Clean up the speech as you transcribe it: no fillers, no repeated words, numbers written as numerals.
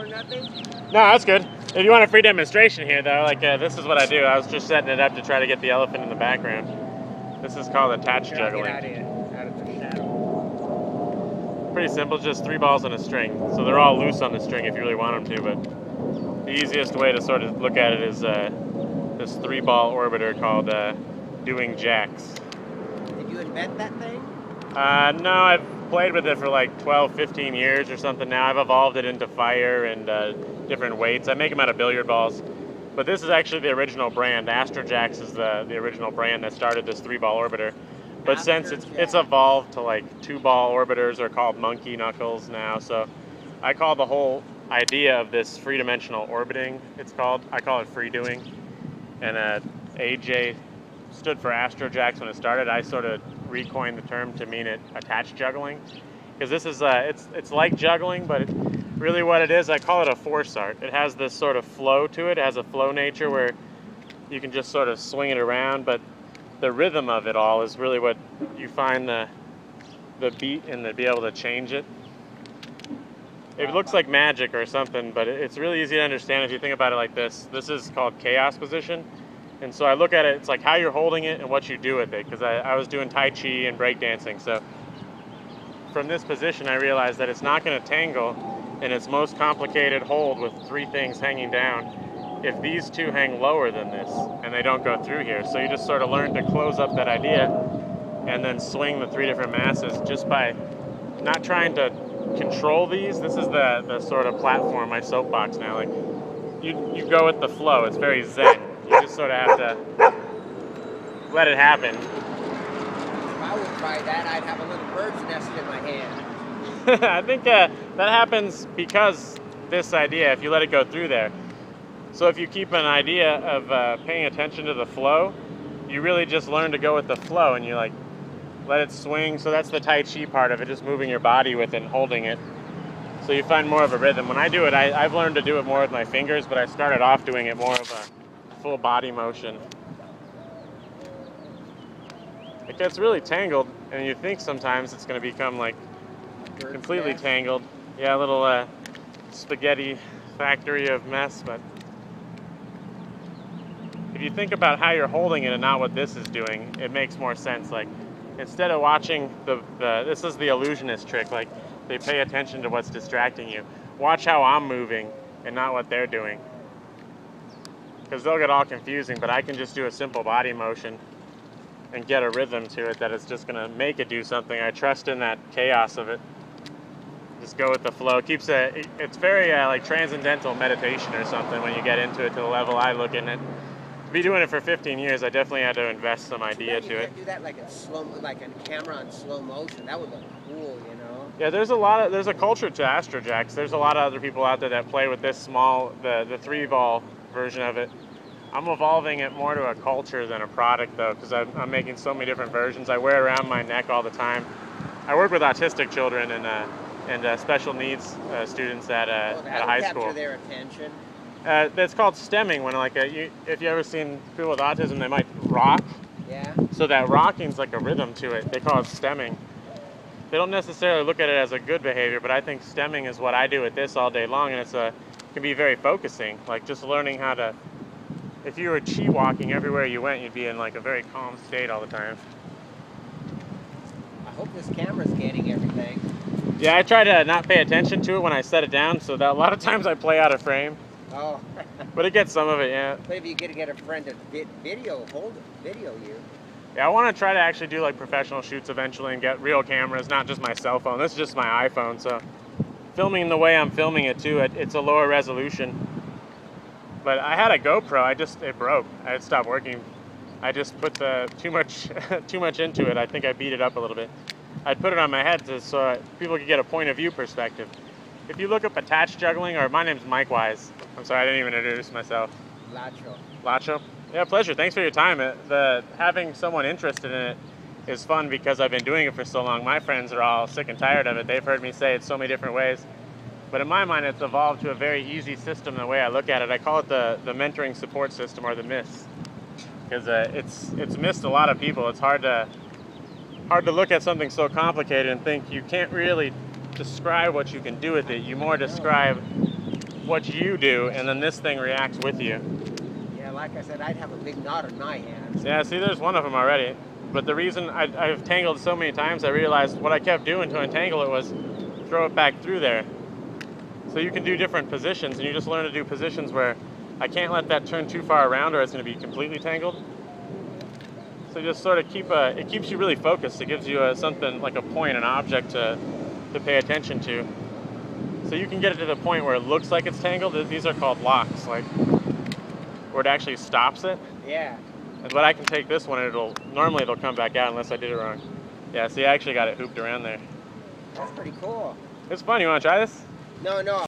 or nothing? No, that's good. If you want a free demonstration here, though, like this is what I do. I was just setting it up to try to get the elephant in the background. This is called attach juggling. Get out of the shadow. Pretty simple, just 3 balls on a string. So they're all loose on the string if you really want them to, but the easiest way to sort of look at it is this 3-ball orbiter called doing jacks. Did you invent that thing? No, I've played with it for like 12, 15 years or something now. I've evolved it into fire and different weights. I make them out of billiard balls. But this is actually the original brand. Astrojax is the original brand that started this 3-ball orbiter. But since it's evolved to like 2-ball orbiters are called monkey knuckles now. So I call the whole idea of this three-dimensional orbiting, it's called. I call it free doing. And AJ stood for Astrojax when it started. I sort of recoined the term to mean it attached juggling. Because this is, it's like juggling, but really what it is, I call it a force art. It has this sort of flow to it. It has a flow nature where you can just sort of swing it around, but the rhythm of it all is really what you find the beat and to be able to change it. It looks like magic or something, but it's really easy to understand if you think about it like this. This is called chaos position. And so I look at it, it's like how you're holding it and what you do with it, because I was doing Tai Chi and breakdancing. So from this position, I realized that it's not going to tangle in its most complicated hold with 3 things hanging down if these 2 hang lower than this and they don't go through here. So you just sort of learn to close up that idea and then swing the 3 different masses just by not trying to control these. This is the sort of platform, my soapbox now. Like you go with the flow. It's very zen. You just sort of have to let it happen. If I would try that, I'd have a little bird's nest in my hand. I think that happens because this idea, if you let it go through there. So if you keep an idea of paying attention to the flow, you really just learn to go with the flow and you like let it swing. So that's the Tai Chi part of it, just moving your body with it and holding it. So you find more of a rhythm. When I do it, I've learned to do it more with my fingers, but I started off doing it more of a full body motion. It gets really tangled, and you think sometimes it's going to become like completely tangled. Yeah, a little spaghetti factory of mess, but if you think about how you're holding it and not what this is doing, it makes more sense. Like instead of watching this is the illusionist trick, like they pay attention to what's distracting you. Watch how I'm moving and not what they're doing. Because they'll get all confusing, but I can just do a simple body motion and get a rhythm to it that is just going to make it do something. I trust in that chaos of it. Just go with the flow. It's very like transcendental meditation or something when you get into it to the level I look in it. To be doing it for 15 years, I definitely had to invest some idea to it. Do that like a camera on slow motion. That would look cool, you know. Yeah, there's a culture to Astrojax. There's a lot of other people out there that play with this small, the 3-ball version of it. I'm evolving it more to a culture than a product though, because I'm making so many different versions. I wear it around my neck all the time. I work with autistic children and special needs students at high school. Capture their attention. That's called stemming. When if you ever seen people with autism, they might rock. Yeah. So that rocking's like a rhythm to it. They call it stemming. They don't necessarily look at it as a good behavior, but I think stemming is what I do with this all day long, and it can be very focusing. Like just learning how to. If you were chi walking everywhere you went, you'd be in like a very calm state all the time. I hope this camera's getting everything. Yeah, I try to not pay attention to it when I set it down, so that a lot of times I play out of frame. Oh. But it gets some of it, yeah. But if you get a friend to video you. Yeah, I want to try to actually do like professional shoots eventually and get real cameras, not just my cell phone. This is just my iPhone, so filming the way I'm filming it too, it's a lower resolution. But I had a GoPro, it broke. It stopped working. I just put too much into it. I think I beat it up a little bit. I'd put it on my head so people could get a point of view perspective. If you look up attached juggling, or my name's Mike Wise. I'm sorry, I didn't even introduce myself. Lacho. Lacho? Yeah, pleasure. Thanks for your time. Having someone interested in it is fun because I've been doing it for so long. My friends are all sick and tired of it. They've heard me say it so many different ways. But in my mind, it's evolved to a very easy system the way I look at it. I call it the mentoring support system, or the MISS. Because it's missed a lot of people. It's hard to look at something so complicated and think you can't really describe what you can do with it. You more describe what you do, and then this thing reacts with you. Yeah, like I said, I'd have a big knot in my hands. Yeah, see, there's one of them already. But the reason I've tangled so many times, I realized what I kept doing to untangle it was throw it back through there. So you can do different positions, and you just learn to do positions where I can't let that turn too far around or it's going to be completely tangled. So you just sort of it keeps you really focused. It gives you something like a point, an object to pay attention to. So you can get it to the point where it looks like it's tangled. These are called locks, like where it actually stops it. Yeah. But I can take this one and normally it'll come back out unless I did it wrong. Yeah, see, I actually got it hooped around there. That's pretty cool. It's fun. You want to try this? No.